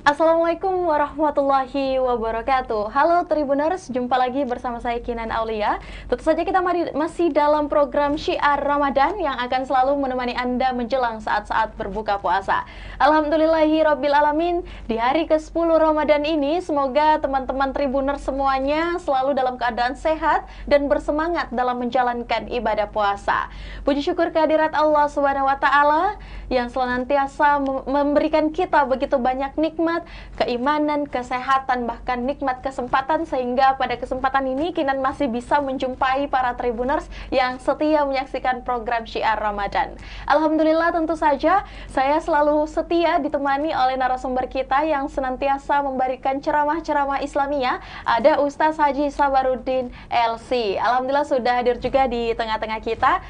Assalamualaikum warahmatullahi wabarakatuh. Halo Tribuners, jumpa lagi bersama saya Kinan Aulia. Tentu saja kita masih dalam program Syiar Ramadan yang akan selalu menemani Anda menjelang saat-saat berbuka puasa. Alhamdulillahirrabbilalamin, di hari ke-10 Ramadan ini semoga teman-teman Tribuners semuanya selalu dalam keadaan sehat dan bersemangat dalam menjalankan ibadah puasa. Puji syukur kehadirat Allah Subhanahu wa taala yang senantiasa memberikan kita begitu banyak nikmat, keimanan, kesehatan, bahkan nikmat kesempatan, sehingga pada kesempatan ini Kinan masih bisa menjumpai para Tribuners yang setia menyaksikan program Syiar Ramadan. Alhamdulillah, tentu saja saya selalu setia ditemani oleh narasumber kita yang senantiasa memberikan ceramah-ceramah Islamiyah. Ada Ustaz Haji Sabaruddin LC. Alhamdulillah sudah hadir juga di tengah-tengah kita.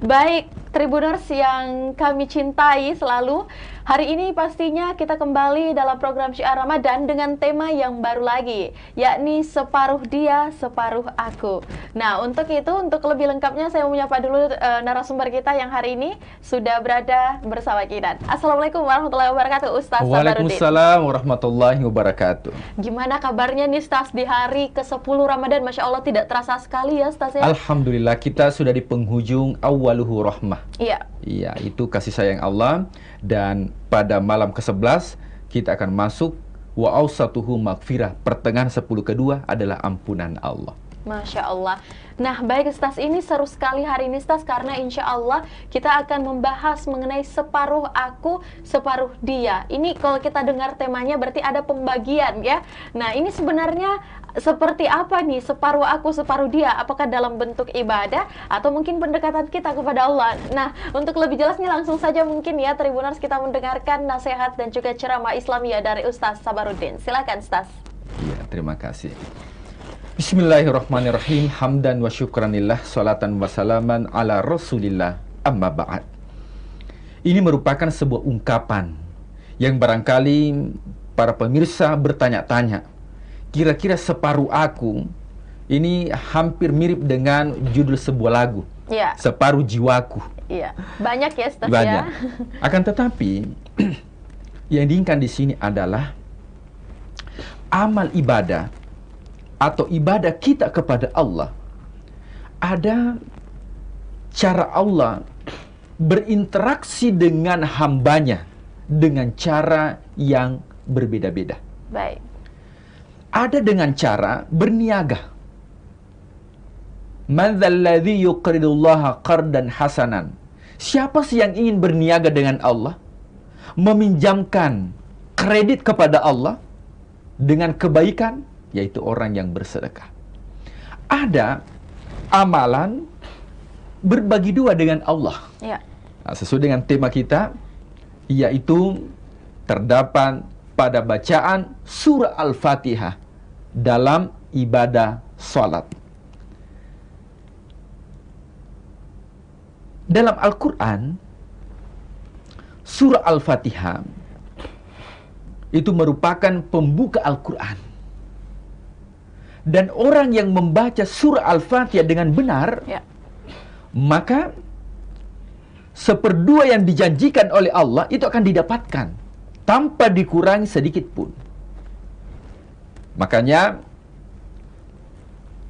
Baik, Tribuners yang kami cintai selalu, hari ini pastinya kita kembali dalam program Syiar Ramadan dengan tema yang baru lagi, yakni separuh dia, separuh aku. Nah, untuk itu, untuk lebih lengkapnya saya mau menyapa dulu narasumber kita yang hari ini sudah berada bersama kita. Assalamualaikum warahmatullahi wabarakatuh, Ustaz Sabaruddin. Waalaikumsalam warahmatullahi wabarakatuh. Gimana kabarnya nih, Ustaz, di hari ke-10 Ramadan? Masya Allah, tidak terasa sekali ya, Ustaz ya? Alhamdulillah, kita sudah di penghujung awaluhu rahmah. Iya. Iya, itu kasih sayang Allah. Dan pada malam ke-11 kita akan masuk wa awsatuhu maghfirah. Pertengahan 10 kedua adalah ampunan Allah. Masya Allah. Nah, baik Ustaz, ini seru sekali hari ini Ustaz, karena insya Allah kita akan membahas mengenai separuh aku, separuh dia. Ini kalau kita dengar temanya berarti ada pembagian ya. Nah, ini sebenarnya seperti apa nih separuh aku, separuh dia? Apakah dalam bentuk ibadah atau mungkin pendekatan kita kepada Allah? Nah, untuk lebih jelasnya langsung saja mungkin ya Tribuners kita mendengarkan nasihat dan juga ceramah Islamiyah dari Ustaz Sabaruddin. Silakan Ustaz. Iya, terima kasih. Bismillahirrahmanirrahim. Hamdan wa syukranillah, salatan wa salaman ala rasulillah, amma ba'd. Ini merupakan sebuah ungkapan yang barangkali para pemirsa bertanya-tanya, kira-kira separuh aku ini hampir mirip dengan judul sebuah lagu. Ya. Separuh jiwaku. Iya. Banyak ya Ustaz. Banyak. Ya. Akan tetapi yang diinginkan di sini adalah amal ibadah atau ibadah kita kepada Allah, ada cara Allah berinteraksi dengan hambanya dengan cara yang berbeda-beda. Baik. Ada dengan cara berniaga. Man dzalladzi yuqridullaha qardan hasanan. Siapa sih yang ingin berniaga dengan Allah? Meminjamkan kredit kepada Allah dengan kebaikan, yaitu orang yang bersedekah. Ada amalan berbagi dua dengan Allah. Ya. Nah, sesuai dengan tema kita, yaitu terdapat pada bacaan surah Al-Fatihah dalam ibadah salat. Dalam Al-Quran, surah Al-Fatihah itu merupakan pembuka Al-Quran. Dan orang yang membaca surah Al-Fatihah dengan benar, ya, maka seperdua yang dijanjikan oleh Allah itu akan didapatkan tanpa dikurangi sedikit pun. Makanya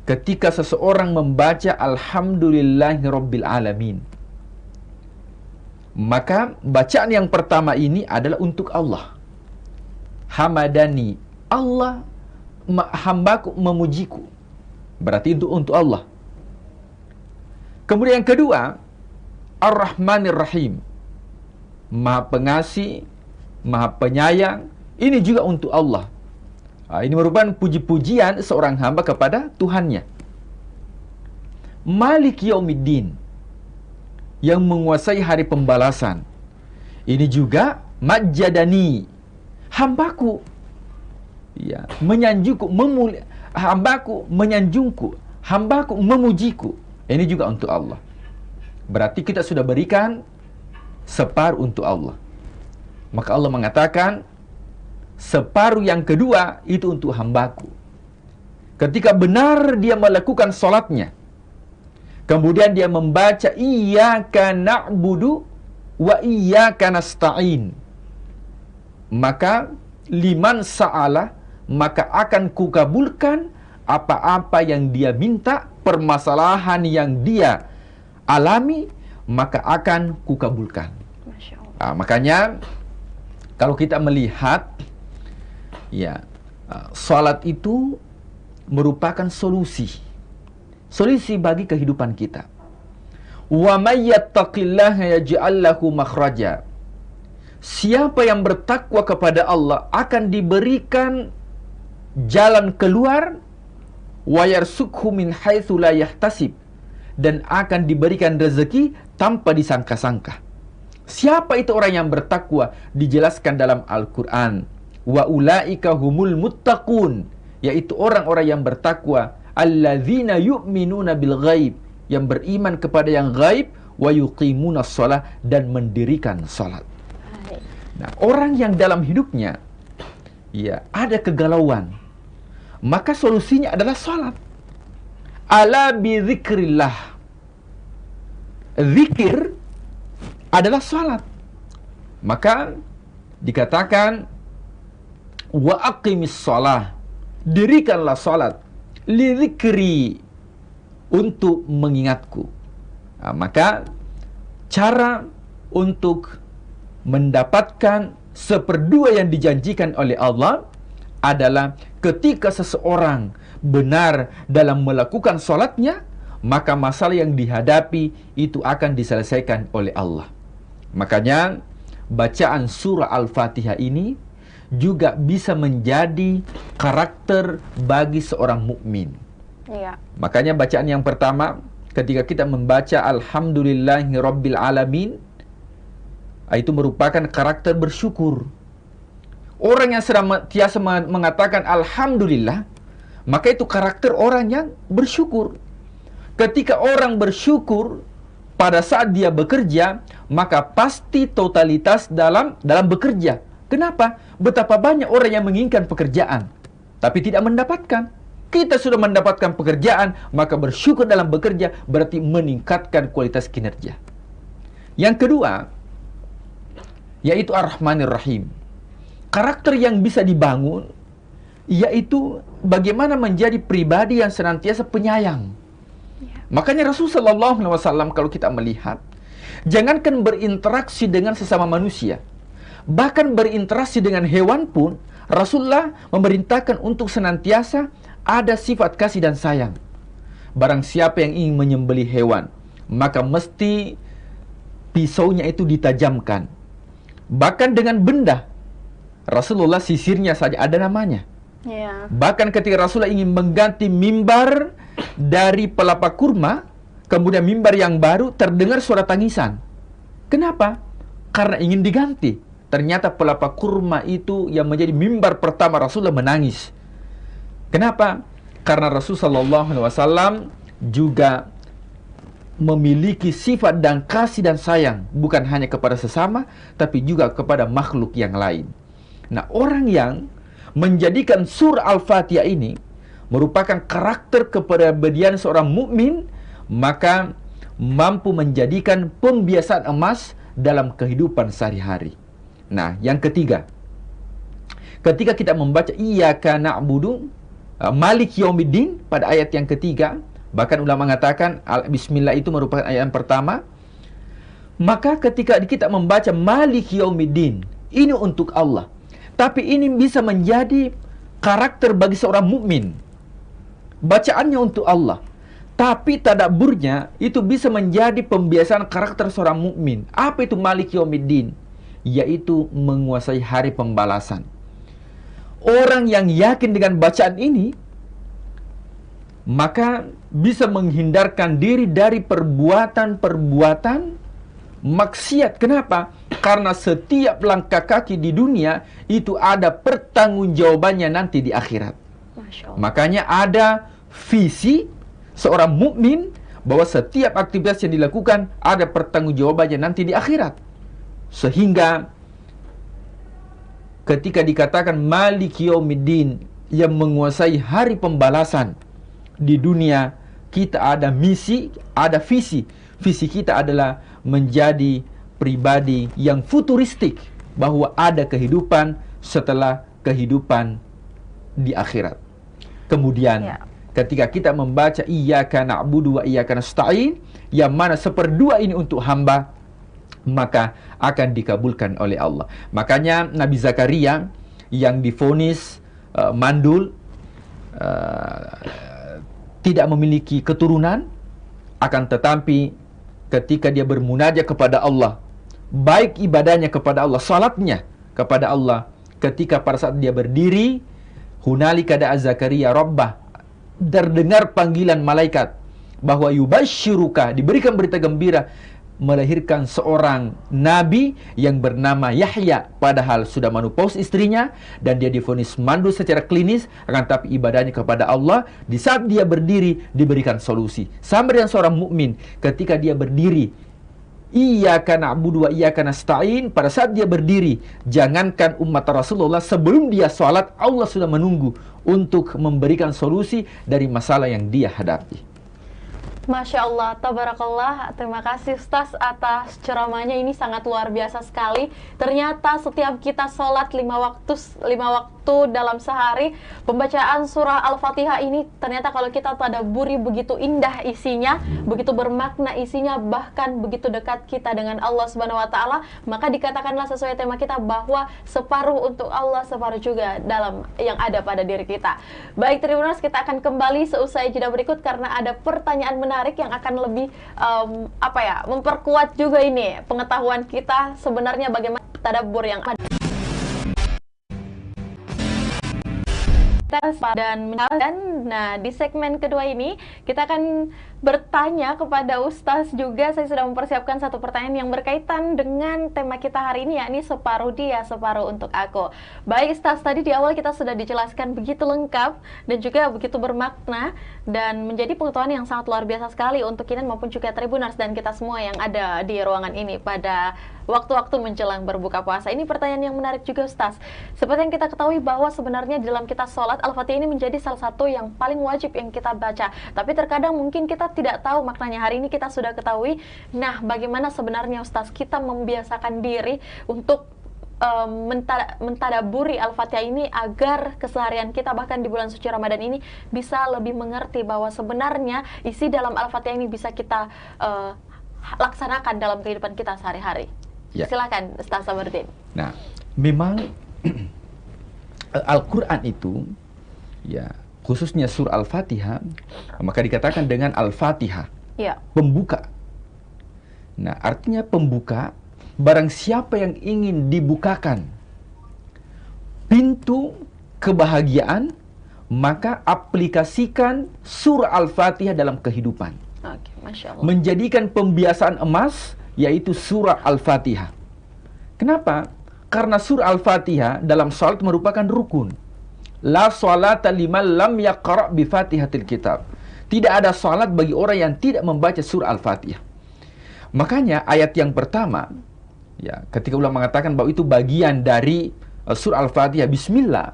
ketika seseorang membaca Alhamdulillahirabbil alamin, maka bacaan yang pertama ini adalah untuk Allah. Hamadani, Allah hambaku memujiku. Berarti itu untuk Allah. Kemudian yang kedua, Ar-Rahmanir Rahim, Maha Pengasih, Maha Penyayang. Ini juga untuk Allah. Ini merupakan puji-pujian seorang hamba kepada Tuhannya. Malik Yaumiddin, yang menguasai hari pembalasan. Ini juga Majjadani, hambaku, ya, menyanjungku, hambaku menyanjungku, hambaku memujiku. Ini juga untuk Allah. Berarti kita sudah berikan separuh untuk Allah. Maka Allah mengatakan, separuh yang kedua itu untuk hambaku. Ketika benar dia melakukan sholatnya, kemudian dia membaca iyyaka na'budu wa iyyaka nasta'in, maka liman sa'ala, maka akan kukabulkan apa-apa yang dia minta, permasalahan yang dia alami, maka akan kukabulkan. Masya Allah. Makanya kalau kita melihat ya, salat itu merupakan solusi bagi kehidupan kita. Wa may yattaqillaha yaj'al lahu makhraja. Siapa yang bertakwa kepada Allah akan diberikan jalan keluar, wa yarsukhu min haitsu la yahtasib, dan akan diberikan rezeki tanpa disangka-sangka. Siapa itu orang yang bertakwa? Dijelaskan dalam Al-Quran, wa ulaika humul muttaqun, yaitu orang-orang yang bertakwa, alladzina yu'minuna bil ghaib, yang beriman kepada yang gaib, wa yuqimunas shalah, dan mendirikan salat. Nah, orang yang dalam hidupnya ya ada kegalauan, maka solusinya adalah salat. Ala bi dzikrillah. Zikir adalah salat. Maka dikatakan wa aqimis shalah, dirikanlah salat, li dzikri, untuk mengingatku. Maka cara untuk mendapatkan seperdua yang dijanjikan oleh Allah adalah ketika seseorang benar dalam melakukan salatnya, maka masalah yang dihadapi itu akan diselesaikan oleh Allah. Makanya bacaan surah Al-Fatihah ini juga bisa menjadi karakter bagi seorang mukmin. Iya. Makanya bacaan yang pertama ketika kita membaca Alhamdulillahi Rabbil Alamin, itu merupakan karakter bersyukur. Orang yang senantiasa mengatakan Alhamdulillah, maka itu karakter orang yang bersyukur. Ketika orang bersyukur pada saat dia bekerja, maka pasti totalitas dalam bekerja. Kenapa? Betapa banyak orang yang menginginkan pekerjaan tapi tidak mendapatkan. Kita sudah mendapatkan pekerjaan, maka bersyukur dalam bekerja berarti meningkatkan kualitas kinerja. Yang kedua, yaitu Ar-Rahmanir Rahim. Karakter yang bisa dibangun yaitu bagaimana menjadi pribadi yang senantiasa penyayang. Makanya Rasulullah SAW kalau kita melihat, jangankan berinteraksi dengan sesama manusia, bahkan berinteraksi dengan hewan pun, Rasulullah memerintahkan untuk senantiasa ada sifat kasih dan sayang. Barang siapa yang ingin menyembelih hewan, maka mesti pisaunya itu ditajamkan. Bahkan dengan benda, Rasulullah sisirnya saja ada namanya. Yeah. Bahkan ketika Rasulullah ingin mengganti mimbar dari pelapa kurma, kemudian mimbar yang baru, terdengar suara tangisan. Kenapa? Karena ingin diganti. Ternyata pelapa kurma itu yang menjadi mimbar pertama Rasulullah menangis. Kenapa? Karena Rasulullah SAW juga memiliki sifat dan kasih dan sayang, bukan hanya kepada sesama, tapi juga kepada makhluk yang lain. Nah, orang yang menjadikan surah Al-Fatihah ini merupakan karakter kepribadian seorang mukmin, maka mampu menjadikan pembiasaan emas dalam kehidupan sehari-hari. Nah, yang ketiga, ketika kita membaca Iyyaka na'budu Malik Yaumiddin pada ayat yang ketiga, bahkan ulama mengatakan Bismillah itu merupakan ayat yang pertama. Maka ketika kita membaca Malik Yaumiddin, ini untuk Allah, tapi ini bisa menjadi karakter bagi seorang mukmin. Bacaannya untuk Allah, tapi tadabburnya itu bisa menjadi pembiasaan karakter seorang mukmin. Apa itu Malik Yaumiddin? Yaitu menguasai hari pembalasan. Orang yang yakin dengan bacaan ini, maka bisa menghindarkan diri dari perbuatan-perbuatan maksiat. Kenapa? Karena setiap langkah kaki di dunia itu ada pertanggungjawabannya nanti di akhirat. Makanya ada visi seorang mukmin bahwa setiap aktivitas yang dilakukan ada pertanggungjawabannya nanti di akhirat. Sehingga ketika dikatakan Malik Yaumiddin, yang menguasai hari pembalasan, di dunia kita ada misi, ada visi. Visi kita adalah menjadi pribadi yang futuristik, bahwa ada kehidupan setelah kehidupan di akhirat. Kemudian ketika kita membaca iyyaka na'budu wa iyyaka nasta'in, yang mana seperdua ini untuk hamba, maka akan dikabulkan oleh Allah. Makanya Nabi Zakaria yang divonis mandul, tidak memiliki keturunan, akan tetapi ketika dia bermunajat kepada Allah, baik ibadahnya kepada Allah, salatnya kepada Allah, ketika pada saat dia berdiri, hunalika da'a Zakaria rabbah, terdengar panggilan malaikat bahwa yubasyiruka, diberikan berita gembira, melahirkan seorang nabi yang bernama Yahya, padahal sudah menopause istrinya dan dia divonis mandul secara klinis, akan tapi ibadahnya kepada Allah. Di saat dia berdiri diberikan solusi. Sama dengan seorang mukmin ketika dia berdiri, iyyaka na'budu wa iyyaka nasta'in, pada saat dia berdiri, jangankan umat Rasulullah, sebelum dia sholat Allah sudah menunggu untuk memberikan solusi dari masalah yang dia hadapi. Masya Allah, tabarakallah. Terima kasih Ustaz atas ceramahnya, ini sangat luar biasa sekali. Ternyata setiap kita sholat 5 waktu dalam sehari, pembacaan surah Al-Fatihah ini ternyata kalau kita tadabburi begitu indah isinya, begitu bermakna isinya, bahkan begitu dekat kita dengan Allah Subhanahu wa taala. Maka dikatakanlah sesuai tema kita bahwa separuh untuk Allah, separuh juga dalam yang ada pada diri kita. Baik Tribuners, kita akan kembali seusai jeda berikut karena ada pertanyaan menarik yang akan lebih memperkuat juga ini pengetahuan kita sebenarnya bagaimana tadabbur yang ada. Nah, di segmen kedua ini kita akan bertanya kepada Ustaz juga. Saya sudah mempersiapkan satu pertanyaan yang berkaitan dengan tema kita hari ini, yakni separuh dia, separuh untuk aku. Baik Ustaz, tadi di awal kita sudah dijelaskan begitu lengkap dan juga begitu bermakna dan menjadi pengetahuan yang sangat luar biasa sekali untuk Kinan maupun juga Tribuners dan kita semua yang ada di ruangan ini pada waktu-waktu menjelang berbuka puasa. Ini pertanyaan yang menarik juga Ustaz. Seperti yang kita ketahui bahwa sebenarnya dalam kita sholat, Al-Fatihah ini menjadi salah satu yang paling wajib yang kita baca. Tapi terkadang mungkin kita tidak tahu maknanya. Hari ini kita sudah ketahui. Nah, bagaimana sebenarnya Ustaz kita membiasakan diri untuk mentadaburi Al-Fatihah ini agar keseharian kita bahkan di bulan suci Ramadan ini bisa lebih mengerti bahwa sebenarnya isi dalam Al-Fatihah ini bisa kita laksanakan dalam kehidupan kita sehari-hari. Ya. Silakan Ustaz Sabardin. Nah, memang Al-Quran itu, ya khususnya surah Al-Fatihah, maka dikatakan dengan Al-Fatihah, ya, pembuka. Nah, artinya pembuka, barang siapa yang ingin dibukakan pintu kebahagiaan, maka aplikasikan surah Al-Fatihah dalam kehidupan. Oke, Masya Allah. Menjadikan pembiasaan emas, yaitu surah Al-Fatihah. Kenapa? Karena surah Al-Fatihah dalam salat merupakan rukun. La salata liman lam yaqra' bi Fatihatil Kitab. Tidak ada salat bagi orang yang tidak membaca surah Al-Fatihah. Makanya ayat yang pertama, ya, ketika ulama mengatakan bahwa itu bagian dari surah Al-Fatihah, Bismillah.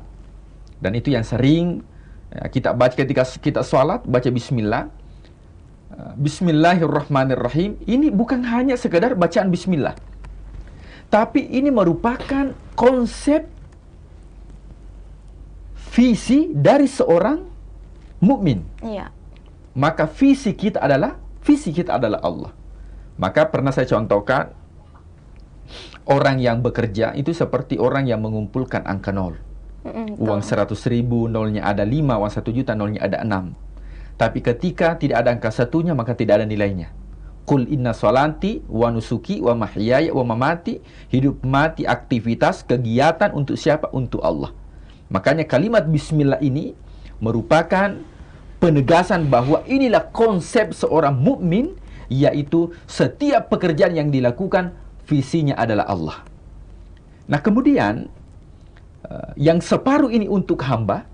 Dan itu yang sering kita baca ketika kita salat, baca Bismillah. Bismillahirrahmanirrahim. Ini bukan hanya sekedar bacaan Bismillah, tapi ini merupakan konsep visi dari seorang mukmin. Iya. Maka visi kita adalah Allah. Maka pernah saya contohkan, orang yang bekerja itu seperti orang yang mengumpulkan angka nol. Uang 100.000 nolnya ada 5, uang 1 juta nolnya ada 6. Tapi ketika tidak ada angka satunya, maka tidak ada nilainya. Qul inna sholati wa nusuki wa mahyaya wa mamati, hidup mati, aktivitas, kegiatan untuk siapa? Untuk Allah. Makanya kalimat Bismillah ini merupakan penegasan bahwa inilah konsep seorang mukmin, yaitu setiap pekerjaan yang dilakukan visinya adalah Allah. Nah, kemudian yang separuh ini untuk hamba,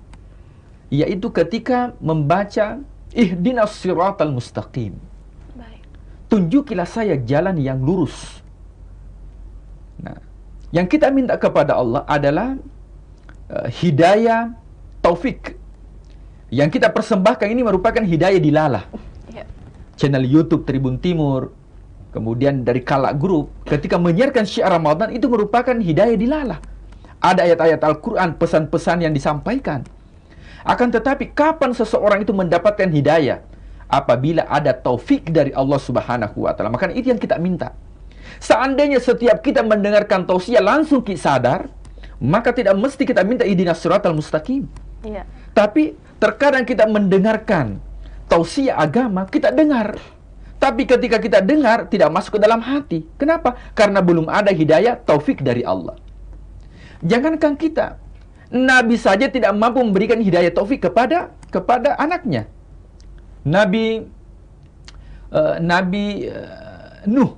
yaitu ketika membaca ihdinas siratal mustaqim. Tunjukilah saya jalan yang lurus. Nah, yang kita minta kepada Allah adalah hidayah taufik. Yang kita persembahkan ini merupakan hidayah dilalah. Channel YouTube Tribun Timur, kemudian dari Kala Group, ketika menyiarkan syiar Ramadan itu merupakan hidayah dilalah. ada ayat-ayat Al-Quran, pesan-pesan yang disampaikan. Akan tetapi kapan seseorang itu mendapatkan hidayah? Apabila ada taufik dari Allah Subhanahu wa Ta'ala. Maka itu yang kita minta. Seandainya setiap kita mendengarkan tausiah langsung kita sadar, maka tidak mesti kita minta ihdinas siratal mustaqim. Iya. Tapi terkadang kita mendengarkan tausiah agama, kita dengar. Tapi ketika kita dengar, tidak masuk ke dalam hati. Kenapa? Karena belum ada hidayah taufik dari Allah. Jangankan kita, Nabi saja tidak mampu memberikan hidayah taufik kepada anaknya. Nabi Nuh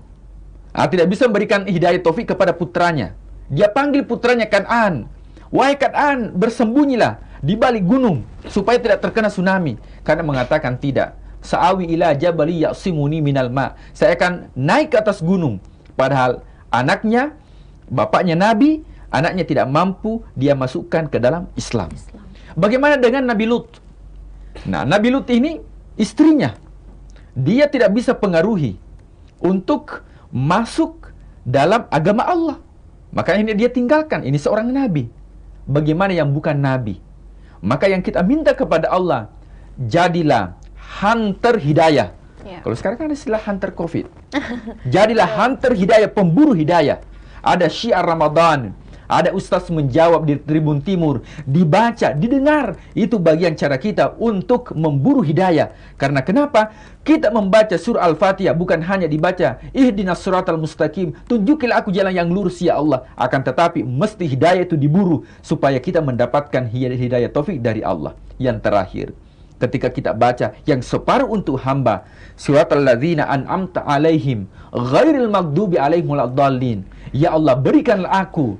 tidak bisa memberikan hidayah taufik kepada putranya. Dia panggil putranya Kan'an. Wahai Kan'an, bersembunyilah di balik gunung supaya tidak terkena tsunami. Karena mengatakan tidak. Sa'awi ila jabali ya'simuni minal ma. Saya akan naik ke atas gunung. Padahal anaknya, bapaknya Nabi, anaknya tidak mampu dia masukkan ke dalam Islam. Bagaimana dengan Nabi Lut? Nah, Nabi Lut ini istrinya, dia tidak bisa pengaruhi untuk masuk dalam agama Allah. Makanya dia tinggalkan. Ini seorang Nabi. Bagaimana yang bukan Nabi? Maka yang kita minta kepada Allah, jadilah hunter hidayah. Kalau sekarang kan ada istilah hunter COVID. Jadilah hunter hidayah, pemburu hidayah. Ada syiar Ramadan, ada ustaz menjawab di Tribun Timur, dibaca, didengar. Itu bagian cara kita untuk memburu hidayah. Karena kenapa? Kita membaca surah Al-Fatihah bukan hanya dibaca ihdinas siratal mustaqim, tunjukilah aku jalan yang lurus ya Allah. Akan tetapi mesti hidayah itu diburu supaya kita mendapatkan hidayah taufik dari Allah. Yang terakhir, ketika kita baca yang separuh untuk hamba, siratal ladzina an'amta alaihim ghairil maghdubi alaihim waladdallin. Ya Allah, berikanlah aku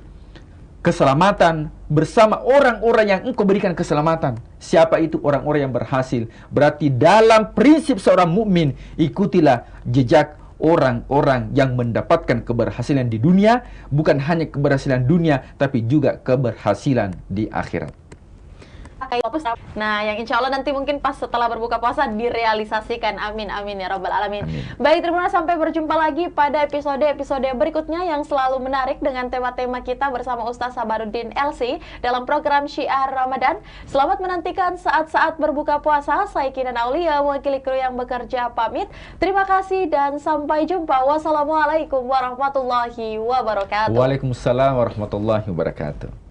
keselamatan bersama orang-orang yang Engkau berikan keselamatan. Siapa itu orang-orang yang berhasil? Berarti dalam prinsip seorang mukmin, ikutilah jejak orang-orang yang mendapatkan keberhasilan di dunia, bukan hanya keberhasilan dunia, tapi juga keberhasilan di akhirat. Nah, yang insya Allah nanti mungkin pas setelah berbuka puasa direalisasikan. Amin, amin ya Rabbal Alamin. Baik, terima kasih, sampai berjumpa lagi pada episode-episode berikutnya yang selalu menarik dengan tema-tema kita bersama Ustaz Sabaruddin LC dalam program Syiar Ramadan. Selamat menantikan saat-saat berbuka puasa. Saya Kinan Aulia, mewakili kru yang bekerja, pamit. Terima kasih dan sampai jumpa. Wassalamualaikum warahmatullahi wabarakatuh. Waalaikumsalam warahmatullahi wabarakatuh.